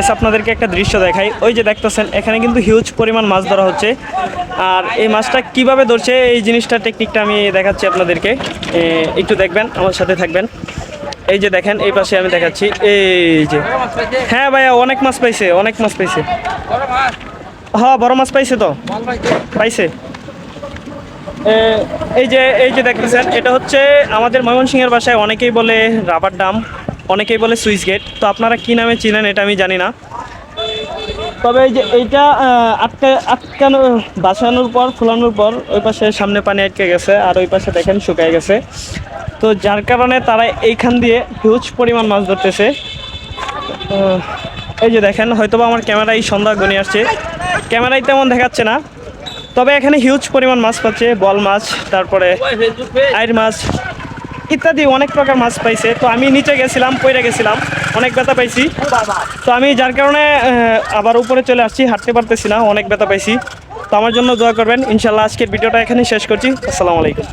Just আপনাদেরকে একটা দৃশ্য দেখাই। ওই যে দেখতেছেন এখানে কিন্তু হিউজ পরিমাণ মাছ ধরা হচ্ছে। আর এই মাছটা কিভাবে ধরছে এই জিনিসটা টেকনিকটা আমি দেখাচ্ছি আপনাদেরকে, একটু দেখবেন, আমার সাথে থাকবেন। এই যে দেখেন এই পাশে আমি দেখাচ্ছি, এই যে হ্যাঁ ভাইয়া অনেক মাছ পাইছে, অনেক মাছ পাইছে। হ্যাঁ বড় মাছ পাইছে, তো পাইছে। এই যে দেখতেছেন এটা হচ্ছে আমাদের ময়মনসিংহের ভাষায় অনেকেই বলে রাবার ডাম, অনেকেই বলে সুইচ গেট। তো আপনারা কি নামে চিনেন এটা আমি জানি না। তবে এই যে এইটা আটকানো বাঁচানোর পর ফুলানোর পর ওই পাশে সামনে পানি আটকে গেছে, আর ওই পাশে দেখেন শুকায় গেছে। তো যার কারণে তারা এইখান দিয়ে হিউজ পরিমাণ মাছ ধরতেছে। এই যে দেখেন হয়তোবা আমার ক্যামেরায় সন্ধ্যা ঘনিয়ে আসছে, ক্যামেরায় তেমন দেখাচ্ছে না, তবে এখানে হিউজ পরিমাণ মাছ পাচ্ছে, বল মাছ, তারপরে আইর মাছ ইত্যাদি অনেক প্রকার মাছ পাইছে। তো আমি নিচে গেছিলাম, পইরা গেছিলাম, অনেক ব্যথা পাইছি। তো আমি যার কারণে আবার উপরে চলে আসছি, হাঁটতে পারতেছি না, অনেক ব্যথা পাইছি। তো আমার জন্য দোয়া করবেন ইনশাল্লাহ। আজকের ভিডিওটা এখানেই শেষ করছি। আসসালামু আলাইকুম।